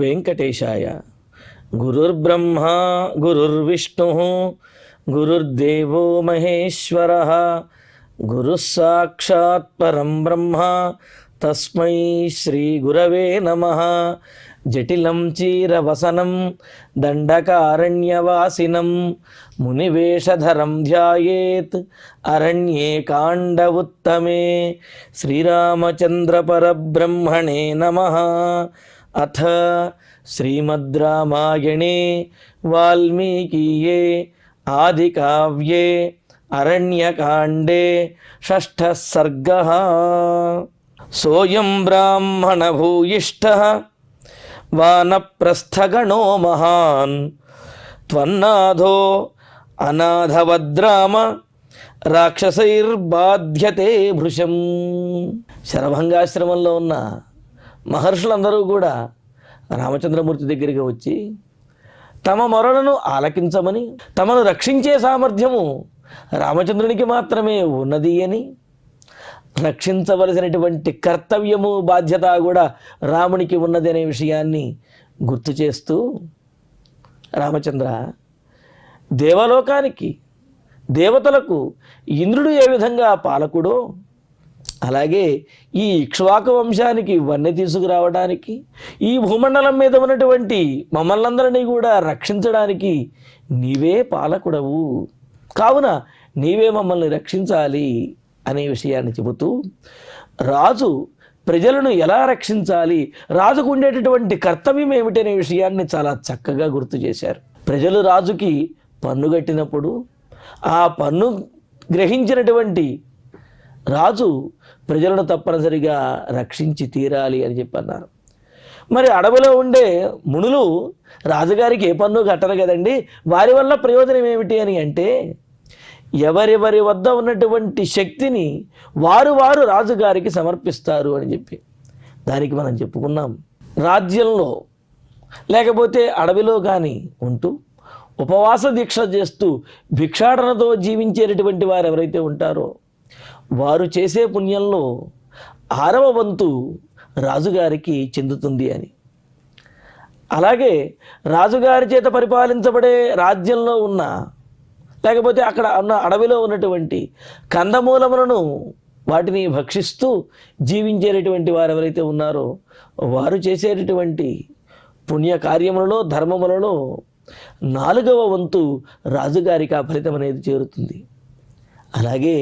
వెంకటేశాయ. గురుర్బ్రహ్మా గురుర్విష్ణుః గురుర్దేవో మహేశ్వరః గురుః సాక్షాత్ పరం బ్రహ్మ తస్మై శ్రీ గురవే నమః. జటిలం చీరవసనం దండకారణ్యవాసినం మునివేషధరం ధ్యాయేత్ అరణ్యే కాండవుత్తమే. శ్రీరామచంద్ర పరబ్రహ్మణే నమః. అథ శ్రీమద్ రామాయణే వాల్మీకీయే ఆదికావ్యే అరణ్యకాండే షష్ఠః సర్గః. సోయం బ్రాహ్మణ భూయిష్ఠః వానప్రస్థగణో మహాన్ త్వన్నాథో అనాథవద్రామ రాక్షసైర్బాధ్యతే భృశం. శరభంగాశ్రమంలో ఉన్న మహర్షులందరూ కూడా రామచంద్రమూర్తి దగ్గరికి వచ్చి తమ మొరలను ఆలకించమని, తమను రక్షించే సామర్థ్యము రామచంద్రునికి మాత్రమే ఉన్నది అని, రక్షించవలసినటువంటి కర్తవ్యము బాధ్యత కూడా రామునికి ఉన్నది అనే విషయాన్ని గుర్తు చేస్తూ, రామచంద్ర, దేవలోకానికి దేవతలకు ఇంద్రుడు ఏ విధంగా పాలకుడో అలాగే ఈ ఇక్ష్వాకు వంశానికి వన్నె తీసుకురావడానికి, ఈ భూమండలం మీద ఉన్నటువంటి మమ్మల్నందరినీ కూడా రక్షించడానికి నీవే పాలకుడవు, కావున నీవే మమ్మల్ని రక్షించాలి అనే విషయాన్ని చెబుతూ, రాజు ప్రజలను ఎలా రక్షించాలి, రాజుకు ఉండేటటువంటి కర్తవ్యం ఏమిటనే విషయాన్ని చాలా చక్కగా గుర్తు చేశారు. ప్రజలు రాజుకి పన్ను కట్టినప్పుడు ఆ పన్ను గ్రహించినటువంటి రాజు ప్రజలను తప్పనిసరిగా రక్షించి తీరాలి అని చెప్పన్నారు. మరి అడవిలో ఉండే మునులు రాజుగారికి ఏ పన్ను కట్టరు కదండి, వారి వల్ల ప్రయోజనం ఏమిటి అని అంటే, ఎవరెవరి వద్ద ఉన్నటువంటి శక్తిని వారు రాజుగారికి సమర్పిస్తారు అని చెప్పి దానికి మనం చెప్పుకున్నాం. రాజ్యంలో లేకపోతే అడవిలో కానీ ఉంటూ ఉపవాస దీక్ష చేస్తూ భిక్షాటనతో జీవించేటటువంటి వారు ఎవరైతే ఉంటారో వారు చేసే పుణ్యంలో 6వ వంతు రాజుగారికి చెందుతుంది అని. అలాగే రాజుగారి చేత పరిపాలించబడే రాజ్యంలో ఉన్న లేకపోతే అక్కడ ఉన్న అడవిలో ఉన్నటువంటి కందమూలములను వాటిని భక్షిస్తూ జీవించేటటువంటి వారు ఎవరైతే ఉన్నారో వారు చేసేటటువంటి పుణ్య కార్యములలో ధర్మములలో 4వ వంతు రాజుగారికి ఆ ఫలితం అనేది చేరుతుంది. అలాగే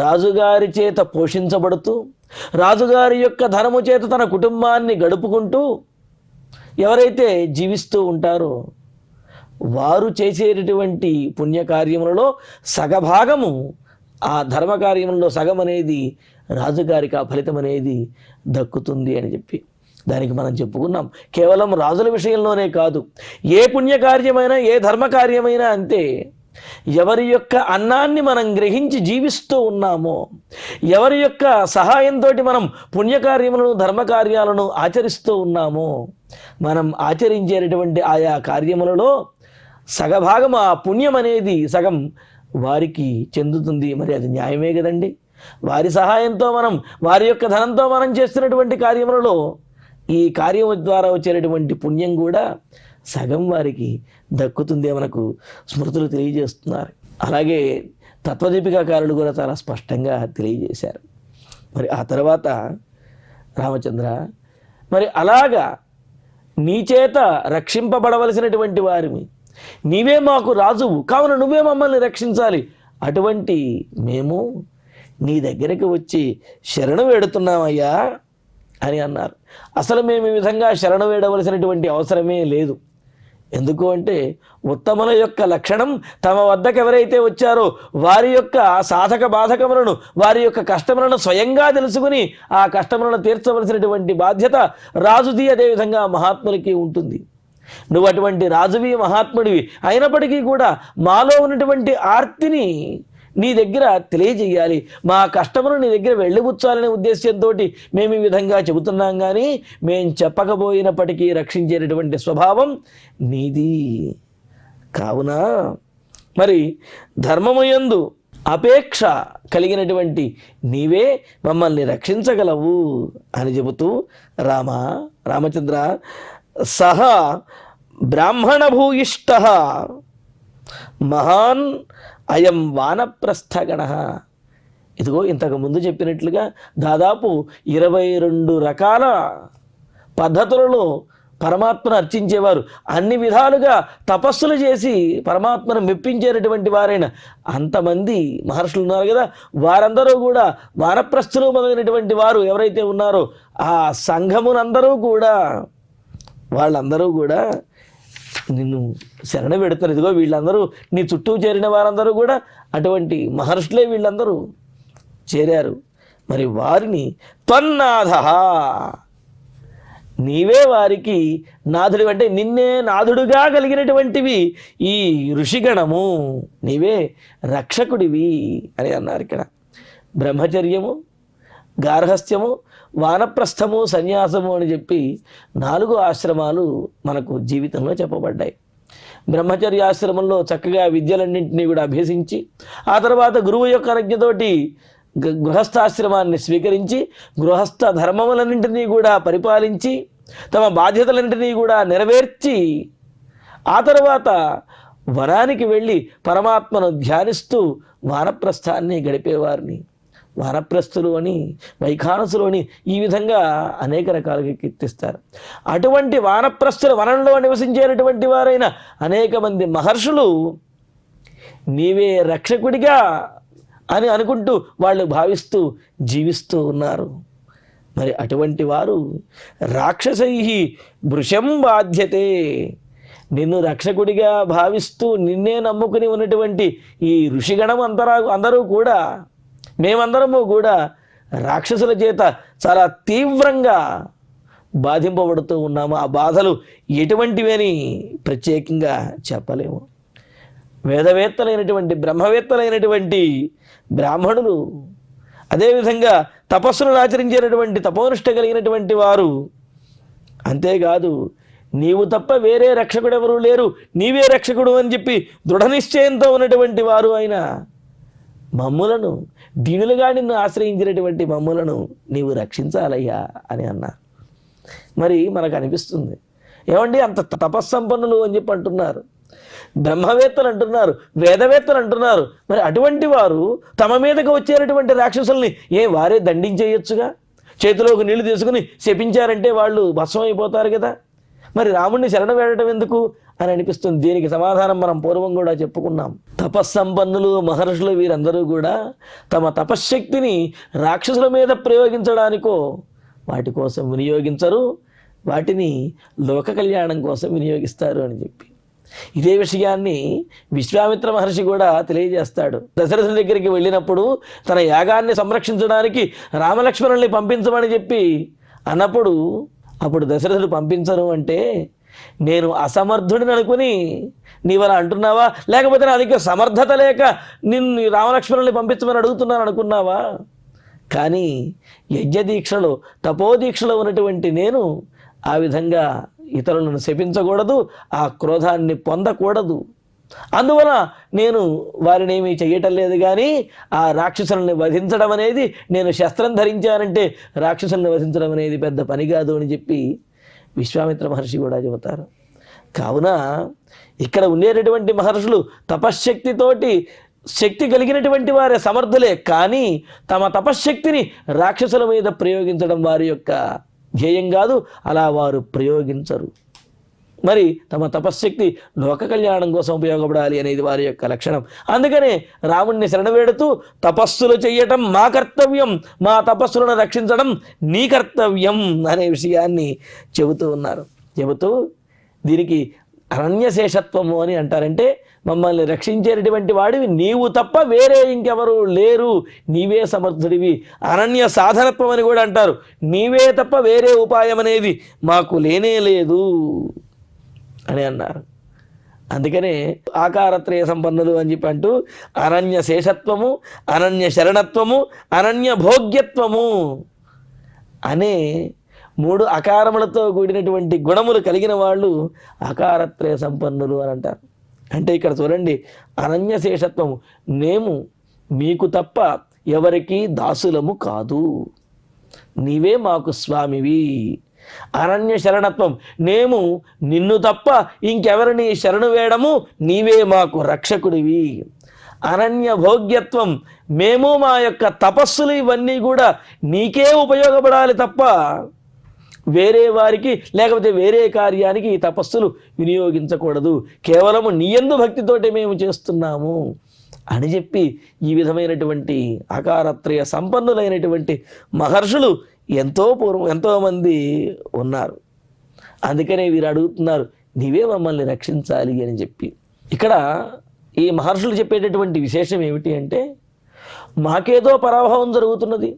రాజుగారి చేత పోషించబడుతూ రాజుగారి యొక్క ధనము చేత తన కుటుంబాన్ని గడుపుకుంటూ ఎవరైతే జీవిస్తూ ఉంటారో వారు చేసేటటువంటి పుణ్యకార్యములలో సగభాగము, ఆ ధర్మకార్యములలో సగం అనేది రాజుగారికి ఆ ఫలితం అనేది దక్కుతుంది అని చెప్పి దానికి మనం చెప్పుకున్నాం. కేవలం రాజుల విషయంలోనే కాదు, ఏ పుణ్యకార్యమైనా ఏ ధర్మకార్యమైనా అంతే. ఎవరి యొక్క అన్నాన్ని మనం గ్రహించి జీవిస్తూ ఉన్నామో, ఎవరి యొక్క సహాయంతో మనం పుణ్యకార్యములను ధర్మకార్యాలను ఆచరిస్తూ ఉన్నామో, మనం ఆచరించేటటువంటి ఆయా కార్యములలో సగభాగం ఆ పుణ్యం అనేది సగం వారికి చెందుతుంది. మరి అది న్యాయమే కదండి. వారి సహాయంతో మనం, వారి యొక్క ధనంతో మనం చేస్తున్నటువంటి కార్యములలో ఈ కార్యం ద్వారా వచ్చేటటువంటి పుణ్యం కూడా సగం వారికి దక్కుతుందే మనకు స్మృతులు తెలియజేస్తున్నారు. అలాగే తత్వదీపికాకారులు కూడా చాలా స్పష్టంగా తెలియజేశారు. మరి ఆ తర్వాత రామచంద్ర, మరి అలాగా నీ చేత రక్షింపబడవలసినటువంటి వారిని, నీవే మాకు రాజువు, కావున నువ్వే మమ్మల్ని రక్షించాలి. అటువంటి మేము నీ దగ్గరికి వచ్చి శరణు వేడుతున్నామయ్యా అని అన్నారు. అసలు మేము ఈ విధంగా శరణు వేడవలసినటువంటి అవసరమే లేదు. ఎందుకు అంటే ఉత్తముల యొక్క లక్షణం తమ వద్దకు ఎవరైతే వచ్చారో వారి యొక్క సాధక బాధకములను, వారి యొక్క కష్టములను స్వయంగా తెలుసుకుని ఆ కష్టములను తీర్చవలసినటువంటి బాధ్యత రాజుది, అదేవిధంగా మహాత్ములకి ఉంటుంది. నువ్వు అటువంటి రాజువి, మహాత్ముడివి అయినప్పటికీ కూడా మాలో ఉన్నటువంటి ఆర్తిని నీ దగ్గర తెలియజేయాలి, మా కష్టమును నీ దగ్గర వెళ్ళిపుచ్చాలనే ఉద్దేశంతో మేము ఈ విధంగా చెబుతున్నాం. కానీ మేము చెప్పకపోయినప్పటికీ రక్షించేటటువంటి స్వభావం నీది. కావున మరి ధర్మముయందు అపేక్ష కలిగినటువంటి నీవే మమ్మల్ని రక్షించగలవు అని చెబుతూ, రామచంద్ర, సహ బ్రాహ్మణభూయిష్ట మహాన్ అయం వానప్రస్థగణ. ఇదిగో ఇంతకు ముందు చెప్పినట్లుగా దాదాపు 22 రకాల పద్ధతులలో పరమాత్మను అర్చించేవారు, అన్ని విధాలుగా తపస్సులు చేసి పరమాత్మను మెప్పించేటటువంటి వారైన అంతమంది మహర్షులు ఉన్నారు కదా, వారందరూ కూడా వానప్రస్థులు మొదలైనటువంటి వారు ఎవరైతే ఉన్నారో ఆ సంఘమునందరూ కూడా వాళ్ళందరూ కూడా నిన్ను శరణ పెడతారు. ఇదిగో వీళ్ళందరూ నీ చుట్టూ చేరిన వారందరూ కూడా అటువంటి మహర్షులే వీళ్ళందరూ చేరారు. మరి వారిని త్వన్నాథ, నీవే వారికి నాథుడు, అంటే నిన్నే నాథుడుగా కలిగినటువంటివి ఈ ఋషిగణము, నీవే రక్షకుడివి అని అన్నారు. ఇక్కడ బ్రహ్మచర్యము, గార్హస్థ్యము, వానప్రస్థము, సన్యాసము అని చెప్పి 4 ఆశ్రమాలు మనకు జీవితంలో చెప్పబడ్డాయి. బ్రహ్మచర్యాశ్రమంలో చక్కగా విద్యలన్నింటినీ కూడా అభ్యసించి ఆ తర్వాత గురువు యొక్క ఆజ్ఞతోటి గృహస్థాశ్రమాన్ని స్వీకరించి గృహస్థ ధర్మములన్నింటినీ కూడా పరిపాలించి తమ బాధ్యతలన్నింటినీ కూడా నెరవేర్చి ఆ తర్వాత వనానికి వెళ్ళి పరమాత్మను ధ్యానిస్తూ వానప్రస్థాన్ని గడిపేవారిని వానప్రస్థులు అని, వైఖానసులు అని ఈ విధంగా అనేక రకాలుగా కీర్తిస్తారు. అటువంటి వానప్రస్థుల వనంలో నివసించేటటువంటి వారైన అనేక మంది మహర్షులు నీవే రక్షకుడిగా అని అనుకుంటూ వాళ్ళు భావిస్తూ జీవిస్తూ ఉన్నారు. మరి అటువంటి వారు రాక్షసై భృశం బాధ్యతే, నిన్ను రక్షకుడిగా భావిస్తూ నిన్నే నమ్ముకుని ఉన్నటువంటి ఈ ఋషిగణం అందరూ కూడా, మేమందరము కూడా రాక్షసుల చేత చాలా తీవ్రంగా బాధింపబడుతూ ఉన్నాము. ఆ బాధలు ఎటువంటివి అని ప్రత్యేకంగా చెప్పలేము. వేదవేత్తలైనటువంటి బ్రహ్మవేత్తలైనటువంటి బ్రాహ్మణులు, అదేవిధంగా తపస్సులను ఆచరించేటటువంటి తపోనిష్ట కలిగినటువంటి వారు, అంతేకాదు నీవు తప్ప వేరే రక్షకుడు ఎవరు లేరు, నీవే రక్షకుడు అని చెప్పి దృఢ నిశ్చయంతో ఉన్నటువంటి వారు అయిన మమ్ములను, దీనులుగా నిన్ను ఆశ్రయించినటువంటి మమ్ములను నీవు రక్షించాలయ్యా అని అన్నారు. మరి మనకు అనిపిస్తుంది, ఏమండి అంత తపస్సంపన్నులు అని చెప్పి అంటున్నారు, బ్రహ్మవేత్తలు అంటున్నారు, వేదవేత్తలు అంటున్నారు, మరి అటువంటి వారు తమ మీదకు వచ్చేటటువంటి రాక్షసుల్ని వారే దండించేయొచ్చుగా, చేతిలోకి నీళ్లు తీసుకుని శపించారంటే వాళ్ళు భస్మం అయిపోతారు కదా, మరి రాముడిని శరణ వేడటం ఎందుకు అని అనిపిస్తుంది. దీనికి సమాధానం మనం పూర్వం కూడా చెప్పుకున్నాం. తపస్సంపన్నులు మహర్షులు వీరందరూ కూడా తమ తపశ్శక్తిని రాక్షసుల మీద ప్రయోగించడానికో వాటి కోసం వినియోగించరు, వాటిని లోక కళ్యాణం కోసం వినియోగిస్తారు అని చెప్పి ఇదే విషయాన్ని విశ్వామిత్ర మహర్షి కూడా తెలియజేస్తాడు. దశరథుని దగ్గరికి వెళ్ళినప్పుడు తన యాగాన్ని సంరక్షించడానికి రామలక్ష్మణుల్ని పంపించమని చెప్పి అన్నప్పుడు అప్పుడు దశరథుడు పంపించను అంటే, నేను అసమర్థుడిని అనుకుని నీవలా అంటున్నావా, లేకపోతే నా దగ్గర సమర్థత లేక నిన్ను రామలక్ష్మణుల్ని పంపించమని అడుగుతున్నాను అనుకున్నావా? కానీ యజ్ఞదీక్షలో తపోదీక్షలో ఉన్నటువంటి నేను ఆ విధంగా ఇతరులను శపించకూడదు, ఆ క్రోధాన్ని పొందకూడదు. అందువల్ల నేను వారిని ఏమీ చెయ్యటం లేదు. కానీ ఆ రాక్షసుల్ని వధించడం అనేది, నేను శస్త్రం ధరించానంటే రాక్షసుల్ని వధించడం అనేది పెద్ద పని కాదు అని చెప్పి విశ్వామిత్ర మహర్షి కూడా చెబుతారు. కావున ఇక్కడ ఉండేటటువంటి మహర్షులు తపశ్శక్తితోటి శక్తి కలిగినటువంటి వారే సమర్థులే, కానీ తమ తపశ్శక్తిని రాక్షసుల మీద ప్రయోగించడం వారి యొక్క ధ్యేయం కాదు, అలా వారు ప్రయోగించరు. మరి తమ తపశ్శక్తి లోక కళ్యాణం కోసం ఉపయోగపడాలి అనేది వారి యొక్క లక్షణం. అందుకనే రాముణ్ణి శరణవేడుతూ తపస్సులు చెయ్యటం మా కర్తవ్యం, మా తపస్సులను రక్షించడం నీ కర్తవ్యం అనే విషయాన్ని చెబుతూ ఉన్నారు. చెబుతూ దీనికి అరణ్యశేషత్వము అని అంటారంటే, మమ్మల్ని రక్షించేటటువంటి వాడివి నీవు తప్ప వేరే ఇంకెవరు లేరు, నీవే సమర్థుడివి. అనన్య సాధనత్వం అని కూడా అంటారు, నీవే తప్ప వేరే ఉపాయం అనేది మాకు లేనే లేదు అని అన్నారు. అందుకనే ఆకారత్రయ సంపన్నులు అని చెప్పి అంటూ అనన్య శేషత్వము, అనన్య శరణత్వము, అనన్య భోగ్యత్వము అనే 3 అకారములతో కూడినటువంటి గుణములు కలిగిన వాళ్ళు ఆకారత్రయ సంపన్నులు అని అంటారు. అంటే ఇక్కడ చూడండి, అనన్య శేషత్వము, మేము మీకు తప్ప ఎవరికి దాసులము కాదు, నీవే మాకు స్వామివి, అనన్య శరణత్వం, మేము నిన్ను తప్ప ఇంకెవరిని శరణు వేయడము, నీవే మాకు రక్షకుడివి. అనన్య భోగ్యత్వం, మేము మా యొక్క తపస్సులు ఇవన్నీ కూడా నీకే ఉపయోగపడాలి తప్ప వేరే వారికి లేకపోతే వేరే కార్యానికి ఈ తపస్సులు వినియోగించకూడదు, కేవలము నీయందు భక్తితోటి మేము చేస్తున్నాము అని చెప్పి ఈ విధమైనటువంటి ఆకారత్రయ సంపన్నులైనటువంటి మహర్షులు ఎంతోమంది ఉన్నారు. అందుకనే వీరు అడుగుతున్నారు, నీవే మమ్మల్ని రక్షించాలి అని చెప్పి. ఇక్కడ ఈ మహర్షులు చెప్పేటటువంటి విశేషం ఏమిటి అంటే, మాకేదో పరాభవం జరుగుతున్నది,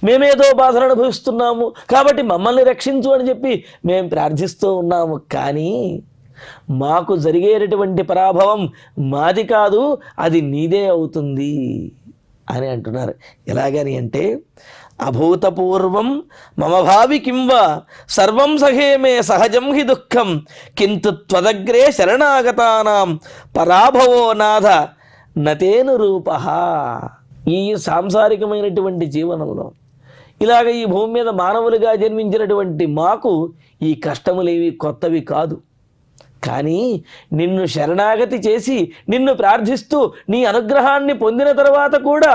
మేమేదో బాధను అనుభవిస్తున్నాము, కాబట్టి మమ్మల్ని రక్షించు అని చెప్పి మేము ప్రార్థిస్తూ ఉన్నాము. కానీ మాకు జరిగేటటువంటి పరాభవం మాది కాదు, అది నీదే అవుతుంది అని అంటున్నారు. ఎలాగని అంటే, అభూతపూర్వం మమ భావి కింవ సర్వం సహేమే సహజం హి దుఃఖం కింతు త్వదగ్రే శరణాగతానాం పరాభవో నాథ నతేను రూప. ఈ సాంసారికమైనటువంటి జీవనంలో ఇలాగ ఈ భూమి మీద మానవులుగా జన్మించినటువంటి మాకు ఈ కష్టములేవి కొత్తవి కాదు. కానీ నిన్ను శరణాగతి చేసి నిన్ను ప్రార్థిస్తూ నీ అనుగ్రహాన్ని పొందిన తర్వాత కూడా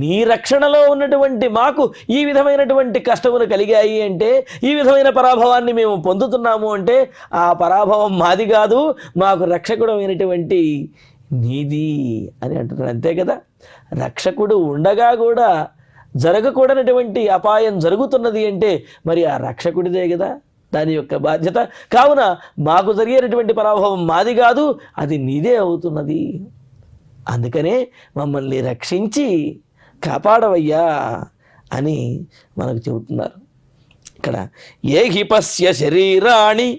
నీ రక్షణలో ఉన్నటువంటి మాకు ఈ విధమైనటువంటి కష్టములు కలిగాయి అంటే, ఈ విధమైన పరాభవాన్ని మేము పొందుతున్నాము అంటే ఆ పరాభవం మాది కాదు, మాకు రక్షకుడు అయినటువంటి నీది అని అంటున్నాడు. అంతే కదా, రక్షకుడు ఉండగా కూడా జరగకూడనటువంటి అపాయం జరుగుతున్నది అంటే మరి ఆ రక్షకుడిదే కదా దాని యొక్క బాధ్యత. కావున మాకు జరిగేటటువంటి పరాభవం మాది కాదు, అది నీదే అవుతున్నది. అందుకనే మమ్మల్ని రక్షించి కాపాడవయ్యా అని మనకు చెబుతున్నారు. ఇక్కడ ఏ హి పశ్య శరీరాణి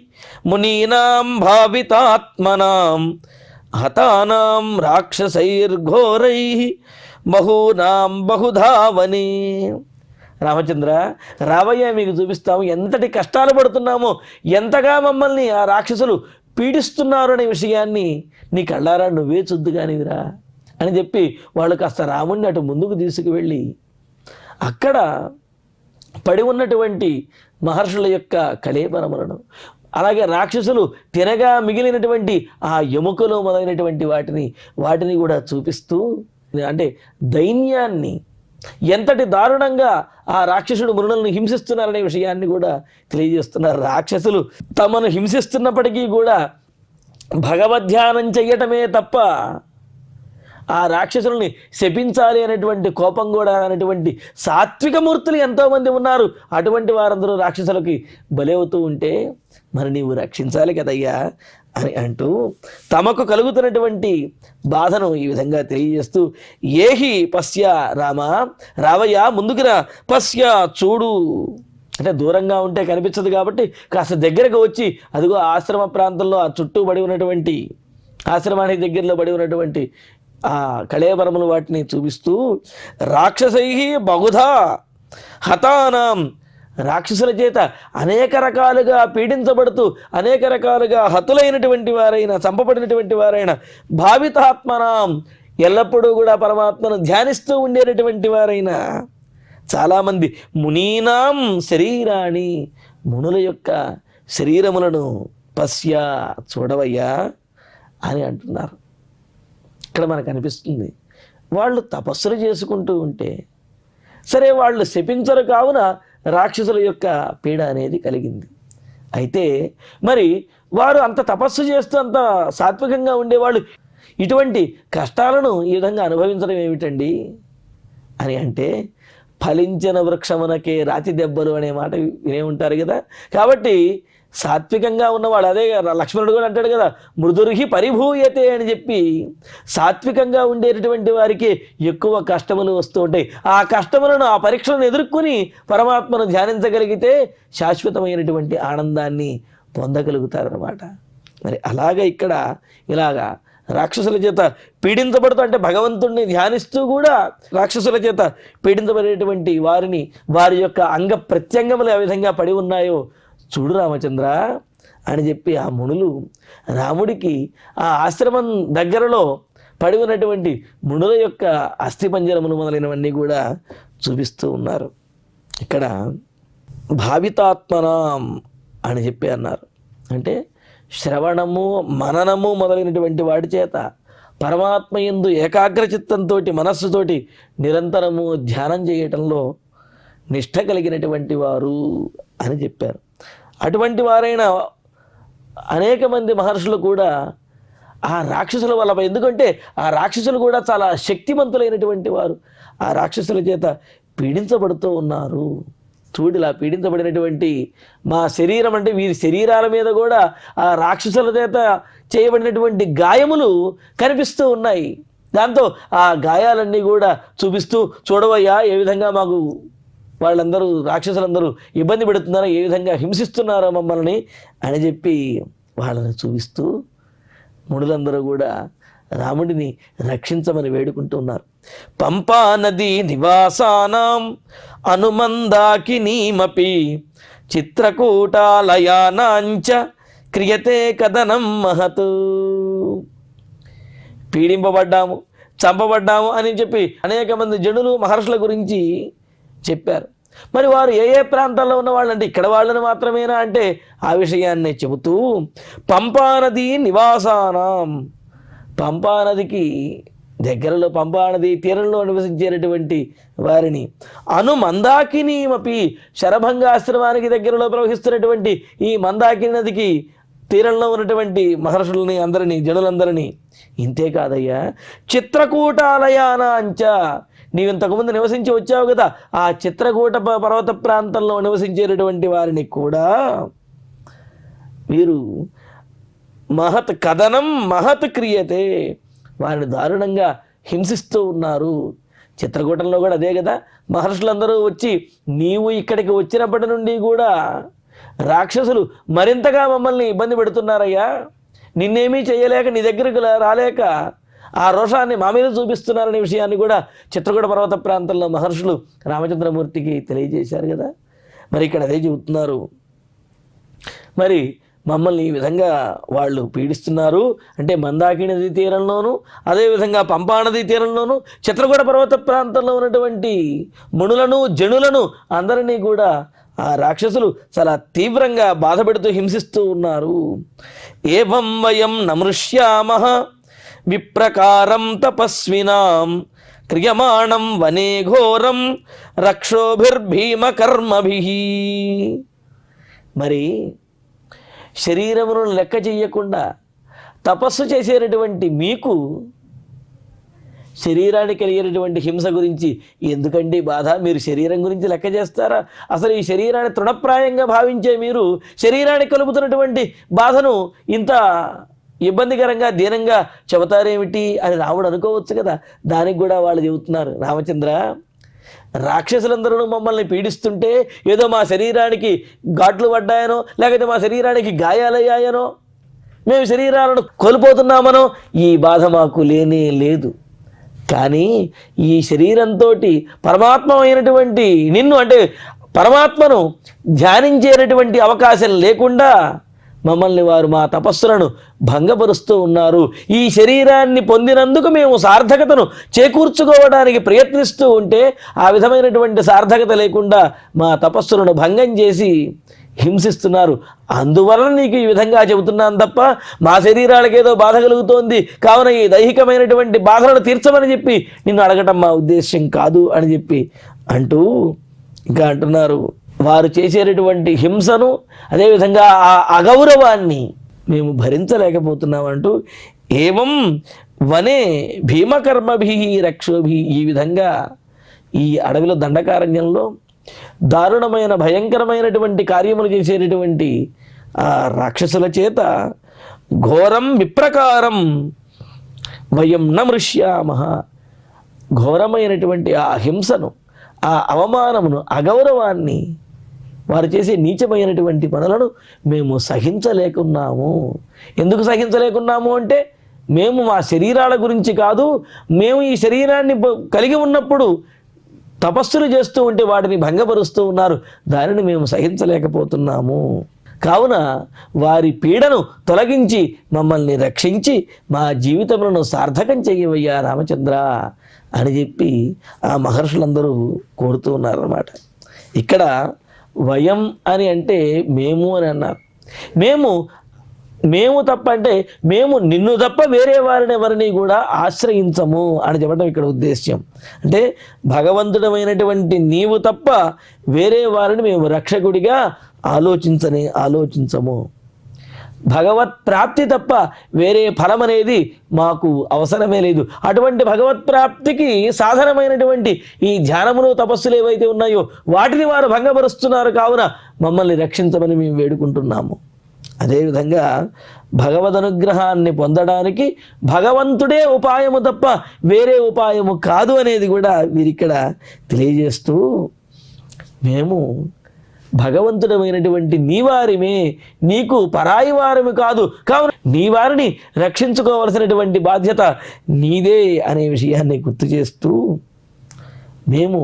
మునీనాం భావితాత్మనాం హతానాం రాక్షసైర్ఘోరై బహూనాం బహుధావని. రామచంద్ర, రావయ్య మీకు చూపిస్తాము ఎంతటి కష్టాలు పడుతున్నామో, ఎంతగా మమ్మల్ని ఆ రాక్షసులు పీడిస్తున్నారు అనే విషయాన్ని నీ కళ్ళారా నువ్వే చూద్దుగానివిరా అని చెప్పి వాళ్ళు కాస్త రాముణ్ణి అటు ముందుకు తీసుకువెళ్ళి అక్కడ పడి ఉన్నటువంటి మహర్షుల యొక్క కళేబరములను, అలాగే రాక్షసులు తినగా మిగిలినటువంటి ఆ ఎముకలు మొదలైనటువంటి వాటిని కూడా చూపిస్తూ, అంటే దైన్యాన్ని, ఎంతటి దారుణంగా ఆ రాక్షసుడు మునులను హింసిస్తున్నారనే విషయాన్ని కూడా తెలియజేస్తున్నారు. రాక్షసులు తమను హింసిస్తున్నప్పటికీ కూడా భగవద్ధ్యానం చెయ్యటమే తప్ప ఆ రాక్షసుల్ని శపించాలి అనేటువంటి కోపం కూడా అనేటువంటి సాత్విక మూర్తులు ఎంతోమంది ఉన్నారు. అటువంటి వారందరూ రాక్షసులకి బలవుతూ ఉంటే మరి నీవు రక్షించాలి కదయ్యా అని అంటూ తమకు కలుగుతున్నటువంటి బాధను ఈ విధంగా తెలియజేస్తూ, ఏహి పశ్య రామ, రావయ్య ముందుకురా, పశ్య చూడు అంటే దూరంగా ఉంటే కనిపించదు కాబట్టి కాస్త దగ్గరకు వచ్చి అదిగో ఆశ్రమ ప్రాంతంలో ఆ చుట్టూ పడి ఉన్నటువంటి ఆశ్రమానికి దగ్గరలో పడి ఉన్నటువంటి ఆ కళేబరములు వాటిని చూపిస్తూ, రాక్షసై బహుధా హతానాం, రాక్షసుల చేత అనేక రకాలుగా పీడించబడుతూ అనేక రకాలుగా హతులైనటువంటి వారైనా చంపబడినటువంటి వారైనా భావితాత్మనాం, ఎల్లప్పుడూ కూడా పరమాత్మను ధ్యానిస్తూ ఉండేటటువంటి వారైనా చాలామంది మునీనాం శరీరాణి, మునుల యొక్క శరీరములను పశ్య చూడవయ్యా అని అంటున్నారు. ఇక్కడ మనకు అనిపిస్తుంది వాళ్ళు తపస్సులు చేసుకుంటూ ఉంటే సరే వాళ్ళు శపించరు, కావున రాక్షసుల యొక్క పీడ అనేది కలిగింది. అయితే మరి వారు అంత తపస్సు చేస్తూ అంత సాత్వికంగా ఉండేవాళ్ళు ఇటువంటి కష్టాలను ఈ విధంగా అనుభవించడం ఏమిటండి అని అంటే, ఫలించిన వృక్షమునకే రాతి దెబ్బలు అనే మాట వినే ఉంటారు కదా. కాబట్టి సాత్వికంగా ఉన్నవాడు, అదే లక్ష్మణుడు కూడా అంటాడు కదా, మృదుర్హి పరిభూయతే అని చెప్పి సాత్వికంగా ఉండేటటువంటి వారికి ఎక్కువ కష్టములు వస్తూ ఉంటాయి. ఆ కష్టములను, ఆ పరీక్షలను ఎదుర్కొని పరమాత్మను ధ్యానించగలిగితే శాశ్వతమైనటువంటి ఆనందాన్ని పొందగలుగుతారన్నమాట. మరి అలాగే ఇక్కడ ఇలాగా రాక్షసుల చేత పీడించబడుతూ, అంటే భగవంతుడిని ధ్యానిస్తూ కూడా రాక్షసుల చేత పీడించబడేటువంటి వారిని, వారి యొక్క అంగ ప్రత్యంగములు ఏ విధంగా పడి ఉన్నాయో చూడు రామచంద్ర అని చెప్పి ఆ మునులు రాముడికి ఆ ఆశ్రమం దగ్గరలో పడి ఉన్నటువంటి మునుల యొక్క అస్థిపంజరములు మొదలైనవన్నీ కూడా చూపిస్తూ ఉన్నారు. ఇక్కడ భావితాత్మనాం అని చెప్పి అన్నారు. అంటే శ్రవణము మననము మొదలైనటువంటి వాడి చేత పరమాత్మ యందు ఏకాగ్రచిత్తంతో మనస్సుతోటి నిరంతరము ధ్యానం చేయటంలో నిష్ఠ కలిగినటువంటి వారు అని చెప్పారు. అటువంటి వారైన అనేక మంది మహర్షులు కూడా ఆ రాక్షసుల వల్ల, ఎందుకంటే ఆ రాక్షసులు కూడా చాలా శక్తివంతులైనటువంటి వారు, ఆ రాక్షసుల చేత పీడించబడుతూ ఉన్నారు. చూడిలా పీడించబడినటువంటి మా శరీరం, అంటే వీరి శరీరాల మీద కూడా ఆ రాక్షసుల చేత చేయబడినటువంటి గాయములు కనిపిస్తూ ఉన్నాయి. దాంతో ఆ గాయాలన్నీ కూడా చూపిస్తూ, చూడవయ్యా ఏ విధంగా మాకు వాళ్ళందరూ రాక్షసులందరూ ఇబ్బంది పెడుతున్నారో, ఏ విధంగా హింసిస్తున్నారో మమ్మల్ని అని చెప్పి వాళ్ళని చూపిస్తూ మునులందరూ కూడా రాముడిని రక్షించమని వేడుకుంటున్నారు. పంపా నదీ నివాసానాం అనుమందాకినీమపి చిత్రకూటాలయానాంచ క్రియతే కథనం మహత్. పీడింపబడ్డాము, చంపబడ్డాము అని చెప్పి అనేక మంది జనులు మహర్షుల గురించి చెప్పారు. మరి వారు ఏ ఏ ప్రాంతాల్లో ఉన్న వాళ్ళు, అంటే ఇక్కడ వాళ్ళని మాత్రమేనా అంటే ఆ విషయాన్నే చెబుతూ పంపానది నివాసానం, పంపానదికి దగ్గరలో, పంపానది తీరంలో నివసించేటటువంటి వారిని, అను మందాకినీమపి శరభంగాశ్రమానికి దగ్గరలో ప్రవహిస్తున్నటువంటి ఈ మందాకిని నదికి తీరంలో ఉన్నటువంటి మహర్షులని అందరినీ, జనులందరినీ, ఇంతే కాదయ్యా చిత్రకూటాలయానాంచ, నీవు ఇంతకుముందు నివసించి వచ్చావు కదా, ఆ చిత్రకూట పర్వత ప్రాంతంలో నివసించేటటువంటి వారిని కూడా వీరు మహత్ కథనం మహత్ క్రియతే, వారిని దారుణంగా హింసిస్తూ ఉన్నారు. చిత్రకూటంలో కూడా అదే కదా, మహర్షులందరూ వచ్చి నీవు ఇక్కడికి వచ్చినప్పటి నుండి కూడా రాక్షసులు మరింతగా మమ్మల్ని ఇబ్బంది పెడుతున్నారయ్యా, నిన్నేమీ చేయలేక, నీ దగ్గరకు రాలేక ఆ రోషాన్ని మా మీద చూపిస్తున్నారనే విషయాన్ని కూడా చిత్రకూట పర్వత ప్రాంతంలో మహర్షులు రామచంద్రమూర్తికి తెలియజేశారు కదా. మరి ఇక్కడ అదే చెబుతున్నారు, మరి మమ్మల్ని ఈ విధంగా వాళ్ళు పీడిస్తున్నారు అంటే మందాకిని నదీ తీరంలోనూ, అదేవిధంగా పంపా నదీ తీరంలోనూ, చిత్రకూట పర్వత ప్రాంతంలో ఉన్నటువంటి మునులను, జనులను అందరినీ కూడా ఆ రాక్షసులు చాలా తీవ్రంగా బాధపెడుతూ హింసిస్తూ ఉన్నారు. ఏవం వయం నమృష్యామః విప్రకారం తపస్వినాం క్రియమాణం వనే ఘోరం రక్షోభిర్భీమకర్మభిః. మరి శరీరమును లెక్క చెయ్యకుండా తపస్సు చేసేటటువంటి మీకు శరీరానికి కలిగేటటువంటి హింస గురించి ఎందుకండి బాధ? మీరు శరీరం గురించి లెక్క చేస్తారా? అసలు ఈ శరీరాన్ని తృణప్రాయంగా భావించే మీరు శరీరానికి కలుగుతున్నటువంటి బాధను ఇంత ఇబ్బందికరంగా, దీనంగా చెబుతారేమిటి అని రాముడు అనుకోవచ్చు కదా. దానికి కూడా వాళ్ళు చెబుతున్నారు, రామచంద్ర, రాక్షసులందరూ మమ్మల్ని పీడిస్తుంటే ఏదో మా శరీరానికి ఘాట్లు పడ్డాయనో, లేకపోతే మా శరీరానికి గాయాలయ్యాయనో, మేము శరీరాలను కోల్పోతున్నామనో ఈ బాధ మాకు లేనే లేదు. కానీ ఈ శరీరంతో పరమాత్మ అయినటువంటి నిన్ను, అంటే పరమాత్మను ధ్యానించేటటువంటి అవకాశం లేకుండా మమ్మల్ని వారు మా తపస్సులను భంగపరుస్తూ ఉన్నారు. ఈ శరీరాన్ని పొందినందుకు మేము సార్థకతను చేకూర్చుకోవడానికి ప్రయత్నిస్తూ ఉంటే ఆ విధమైనటువంటి సార్థకత లేకుండా మా తపస్సులను భంగం చేసి హింసిస్తున్నారు. అందువలన నీకు ఈ విధంగా చెబుతున్నాను తప్ప మా శరీరాలకు ఏదో బాధ కలుగుతోంది కావున ఈ దైహికమైనటువంటి బాధలను తీర్చమని చెప్పి నిన్ను అడగటం మా ఉద్దేశ్యం కాదు అని చెప్పి అంటూ ఇంకా అంటున్నారు, వారు చేసేటటువంటి హింసను, అదేవిధంగా ఆ అగౌరవాన్ని మేము భరించలేకపోతున్నామంటూ ఏవం వనే భీమకర్మభి రక్షోభి, ఈ విధంగా ఈ అడవిలో దండకారణ్యంలో దారుణమైన భయంకరమైనటువంటి కార్యములు చేసేటటువంటి ఆ రాక్షసుల చేత ఘోరం విప్రకారం వయం నమృష్యామః, ఘోరమైనటువంటి ఆ హింసను, ఆ అవమానమును, అగౌరవాన్ని, వారు చేసే నీచమైనటువంటి పనులను మేము సహించలేకున్నాము. ఎందుకు సహించలేకున్నాము అంటే మేము మా శరీరాల గురించి కాదు, మేము ఈ శరీరాన్ని కలిగి ఉన్నప్పుడు తపస్సులు చేస్తూ ఉంటే వాటిని భంగపరుస్తూ ఉన్నారు, దానిని మేము సహించలేకపోతున్నాము. కావున వారి పీడను తొలగించి మమ్మల్ని రక్షించి మా జీవితములను సార్థకం చేయవయ్యా రామచంద్ర అని చెప్పి ఆ మహర్షులందరూ కోరుతూ ఉన్నారన్నమాట. ఇక్కడ వయం అని అంటే మేము అని అన్నారు. మేము తప్ప అంటే మేము నిన్ను తప్ప వేరే వారిని ఎవరిని కూడా ఆశ్రయించము అని చెప్పడం ఇక్కడ ఉద్దేశ్యం. అంటే భగవంతుడమైనటువంటి నీవు తప్ప వేరే వారిని మేము రక్షకుడిగా ఆలోచించము. భగవత్ ప్రాప్తి తప్ప వేరే ఫలం అనేది మాకు అవసరమే లేదు. అటువంటి భగవత్ ప్రాప్తికి సాధనమైనటువంటి ఈ ధ్యానములు తపస్సులు ఏవైతే ఉన్నాయో వాటిని వారు భంగపరుస్తున్నారు. కావున మమ్మల్ని రక్షించమని మేము వేడుకుంటున్నాము. అదేవిధంగా భగవద్ అనుగ్రహాన్ని పొందడానికి భగవంతుడే ఉపాయము తప్ప వేరే ఉపాయము కాదు అనేది కూడా వీరిక్కడ తెలియజేస్తూ, మేము భగవంతుడమైనటువంటి నీవారిమే, నీకు పరాయి వారము కాదు, కావున నీ వారిని రక్షించుకోవలసినటువంటి బాధ్యత నీదే అనే విషయాన్ని గుర్తు చేస్తూ, మేము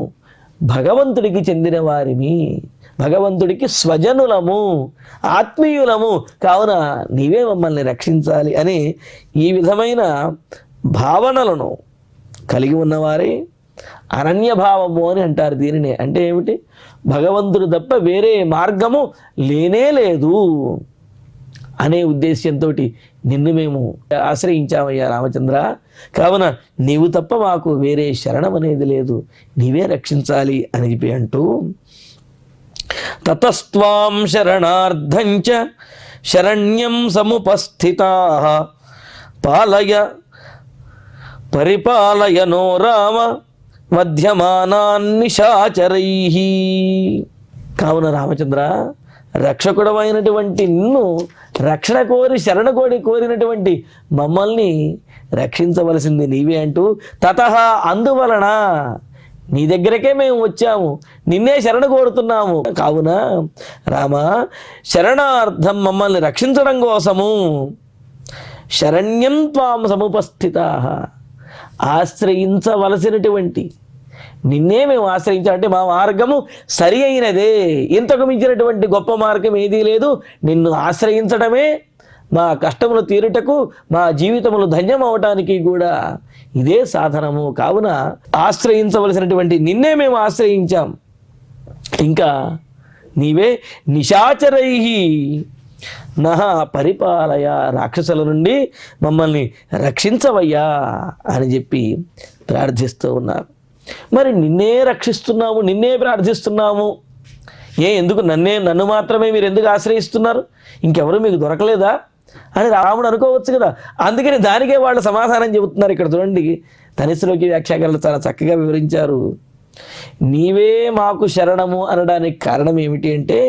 భగవంతుడికి చెందిన వారిని, భగవంతుడికి స్వజనులము, ఆత్మీయులము, కావున నీవే మమ్మల్ని రక్షించాలి అని ఈ విధమైన భావనలను కలిగి ఉన్నవారే అనన్యభావము అని అంటారు. దీనినే అంటే ఏమిటి? భగవంతుడు తప్ప వేరే మార్గము లేనే లేదు అనే ఉద్దేశ్యంతో నిన్ను మేము ఆశ్రయించామయ్యా రామచంద్ర. కావున నీవు తప్ప మాకు వేరే శరణం అనేది లేదు, నీవే రక్షించాలి అని చెప్పి అంటూ, తతస్త్వాం శరణార్థంచ శరణ్యం సముపస్థితాః పరిపాలయ నో రామ మధ్యమానాన్నిశాచరైః. కావున రామచంద్ర, రక్షకుడమైనటువంటి నిన్ను రక్షణ కోరి కోరినటువంటి మమ్మల్ని రక్షించవలసింది నీవే అంటూ, తతః అందువలన నీ దగ్గరకే మేము వచ్చాము, నిన్నే శరణ కోరుతున్నాము. కావున రామ, శరణార్థం మమ్మల్ని రక్షించడం కోసము శరణ్యం త్వాం సముపస్థితాః, ఆశ్రయించవలసినటువంటి నిన్నే మేము ఆశ్రయించాలంటే మా మార్గము సరి అయినదే, ఇంతకు మించినటువంటి గొప్ప మార్గం ఏదీ లేదు. నిన్ను ఆశ్రయించడమే మా కష్టములు తీరుటకు, మా జీవితములు ధన్యం అవటానికి కూడా ఇదే సాధనము. కావున ఆశ్రయించవలసినటువంటి నిన్నే మేము ఆశ్రయించాం. ఇంకా నీవే నిశాచరై నహ పరిపాలయ, రాక్షసుల నుండి మమ్మల్ని రక్షించవయ్యా అని చెప్పి ప్రార్థిస్తూ ఉన్నారు. మరి నిన్నే రక్షిస్తున్నాము, నిన్నే ప్రార్థిస్తున్నాము, ఎందుకు నన్ను మాత్రమే మీరు ఎందుకు ఆశ్రయిస్తున్నారు? ఇంకెవరు మీకు దొరకలేదా అని రాముడు అనుకోవచ్చు కదా. అందుకని దానికే వాళ్ళు సమాధానం చెబుతున్నారు. ఇక్కడ చూడండి, తనిశ్లోకి వ్యాఖ్యాకారులు చాలా చక్కగా వివరించారు. నీవే మాకు శరణము అనడానికి కారణం ఏమిటి అంటే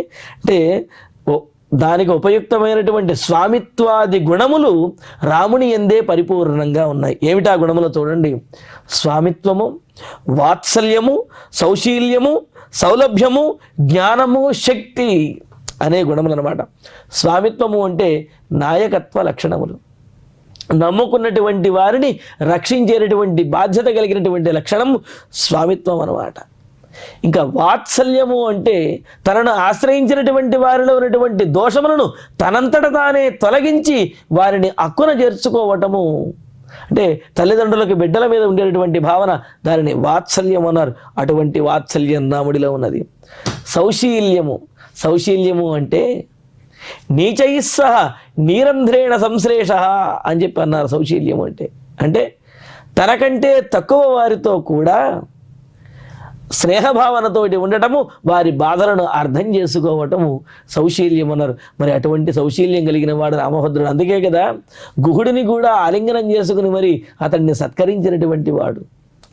దానికి ఉపయుక్తమైనటువంటి స్వామిత్వాది గుణములు రాముని యందే పరిపూర్ణంగా ఉన్నాయి. ఏమిటా గుణములు చూడండి: స్వామిత్వము, వాత్సల్యము, సౌశీల్యము, సౌలభ్యము, జ్ఞానము, శక్తి అనే గుణములు అన్నమాట. స్వామిత్వము అంటే నాయకత్వ లక్షణములు, నమ్ముకున్నటువంటి వారిని రక్షించేటటువంటి బాధ్యత కలిగినటువంటి లక్షణము స్వామిత్వం అన్నమాట. ఇంకా వాత్సల్యము అంటే తనను ఆశ్రయించినటువంటి వారిలో ఉన్నటువంటి దోషములను తనంతట తానే తొలగించి వారిని అక్కున చేర్చుకోవటము. అంటే తల్లిదండ్రులకు బిడ్డల మీద ఉండేటటువంటి భావన, దానిని వాత్సల్యం అన్నారు. అటువంటి వాత్సల్యం రాముడిలో ఉన్నది. సౌశీల్యము అంటే నీచైస్సహ నీరంధ్రేణ సంశ్లేష అని చెప్పి అన్నారు. సౌశీల్యము అంటే తనకంటే తక్కువ వారితో కూడా స్నేహభావనతోటి ఉండటము, వారి బాధలను అర్థం చేసుకోవటము సౌశీల్యం అన్నారు. మరి అటువంటి సౌశీల్యం కలిగిన వాడు రామభద్రుడు. అందుకే కదా గుహుడిని కూడా ఆలింగనం చేసుకుని మరి అతన్ని సత్కరించినటువంటి వాడు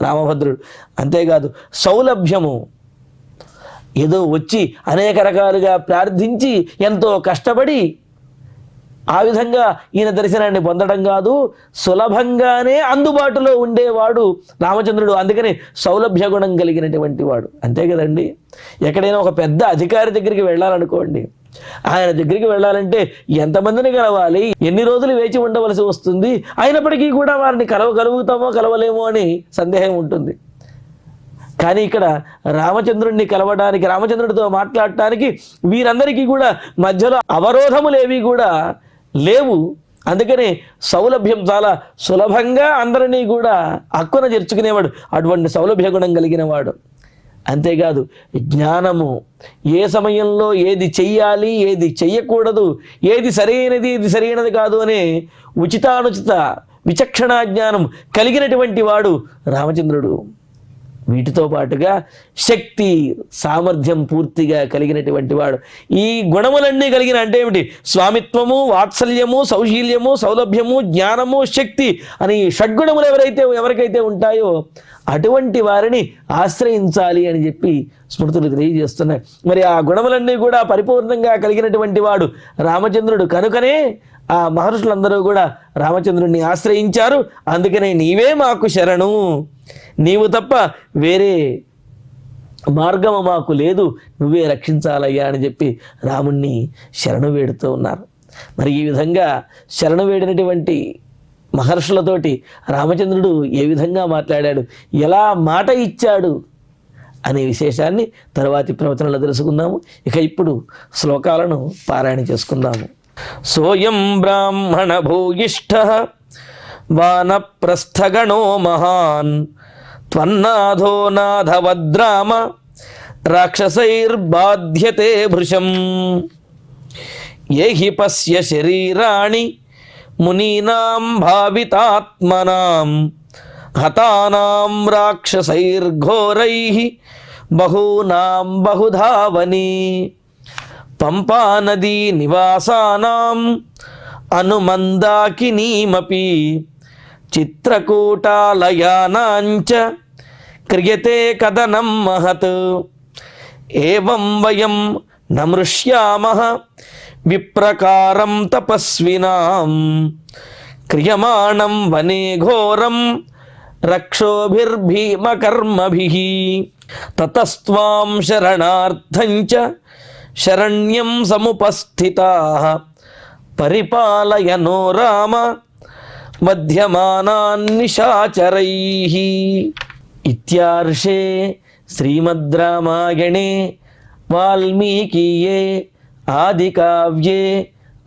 రామభద్రుడు. అంతేకాదు సౌలభ్యము, ఏదో వచ్చి అనేక రకాలుగా ప్రార్థించి ఎంతో కష్టపడి ఆ విధంగా ఈయన దర్శనాన్ని పొందడం కాదు, సులభంగానే అందుబాటులో ఉండేవాడు రామచంద్రుడు. అందుకని సౌలభ్య గుణం కలిగినటువంటి వాడు. అంతే కదండి. ఎక్కడైనా ఒక పెద్ద అధికారి దగ్గరికి వెళ్ళాలనుకోండి, ఆయన దగ్గరికి వెళ్ళాలంటే ఎంతమందిని కలవాలి, ఎన్ని రోజులు వేచి ఉండవలసి వస్తుంది, అయినప్పటికీ కూడా వారిని కలవగలుగుతామో కలవలేమో అని సందేహం ఉంటుంది. కానీ ఇక్కడ రామచంద్రుడిని కలవడానికి, రామచంద్రుడితో మాట్లాడటానికి వీరందరికీ కూడా మధ్యలో అవరోధములేవి కూడా లేవు. అందుకనే సౌలభ్యం, చాలా సులభంగా అందరినీ కూడా హక్కున చేర్చుకునేవాడు. అటువంటి సౌలభ్య గుణం కలిగిన వాడు. అంతేకాదు జ్ఞానము, ఏ సమయంలో ఏది చెయ్యాలి, ఏది చెయ్యకూడదు, ఏది సరైనది, ఏది సరైనది కాదు అనే ఉచితానుచిత విచక్షణ జ్ఞానం కలిగినటువంటి వాడు రామచంద్రుడు. వీటితో పాటుగా శక్తి, సామర్థ్యం పూర్తిగా కలిగినటువంటి వాడు. ఈ గుణములన్నీ కలిగిన అంటే ఏమిటి? స్వామిత్వము, వాత్సల్యము, సౌశీల్యము, సౌలభ్యము, జ్ఞానము, శక్తి అని షడ్గుణములు ఎవరికైతే ఉంటాయో అటువంటి వారిని ఆశ్రయించాలి అని చెప్పి స్మృతులు తెలియజేస్తున్నాయి. మరి ఆ గుణములన్నీ కూడా పరిపూర్ణంగా కలిగినటువంటి వాడు రామచంద్రుడు. కనుకనే ఆ మహర్షులందరూ కూడా రామచంద్రుడిని ఆశ్రయించారు. అందుకనే నీవే మాకు శరణు, నీవు తప్ప వేరే మార్గము మాకు లేదు, నువ్వే రక్షించాలయ్యా అని చెప్పి రాముణ్ణి శరణు వేడుతూ ఉన్నారు. మరి ఈ విధంగా శరణు వేడినటువంటి మహర్షులతోటి రామచంద్రుడు ఏ విధంగా మాట్లాడాడు, ఎలా మాట ఇచ్చాడు అనే విశేషాన్ని తరువాతి ప్రవచనంలో తెలుసుకుందాము. ఇక ఇప్పుడు శ్లోకాలను పారాయణ చేసుకుందాము. సోయం బ్రాహ్మణ భూయిష్ఠ వానప్రస్థగణో మహాన్ త్వన్నాథో నాథవద్రామ రాక్షసైర్బాధ్యతే భృశం ఏహి పశ్య శరీరాణి మునీనాం భావితాత్మనాం హతానాం రాక్షసైర్ఘోరైః బహూనాం బహుధావని పంపానదీ నివాసానాం అనుమందాకినీమపి చిత్రకూటాలయానాంచ క్రియతే కదనం మహత్ ఏవం వయం నమృష్యామః విప్రకారం తపస్వినాం క్రియమాణం వనే ఘోరం రక్షోభిర్భీమకర్మభిః తతస్త్వాం శరణార్థంచ శరణ్యం సముపస్థితాః పరిపాలయనో రామ మధ్యమానాన్నిశాచరైః. ఇత్యార్షే శ్రీమద్ రామాయణే వాల్మీకీయే ఆదికావ్యే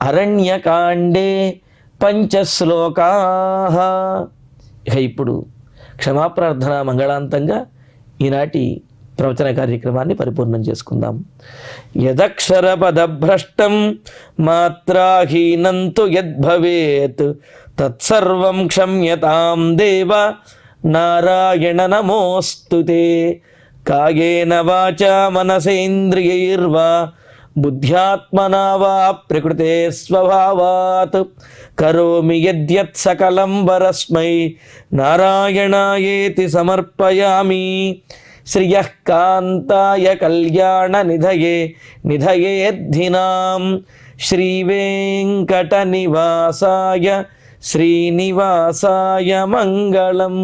అరణ్యకాండే పంచశ్లోకాః. ఇక ఇప్పుడు క్షమాప్రార్థన మంగళాంతంగా ఈనాటి ప్రవచన కార్యక్రమాన్ని పరిపూర్ణం చేసుకుందాం. యదక్షరపదభ్రష్టం మాత్రాహీనం తు యద్భవేత్ తత్సర్వం క్షమ్యతాం దేవ నారాయణ నమోస్తుతే. కాయేన వాచా మనసేంద్రియైర్వా బుద్ధ్యాత్మనా వా ప్రకృతే స్వభావాత్ కరోమి యద్యత్ సకలం వరస్మై నారాయణాయేతి సమర్పయామి. శ్రియః కాంతాయ కళ్యాణ నిధయే నిధయేద్ధినాం శ్రీవేంకట నివాసాయ శ్రీనివాసాయ మంగళం.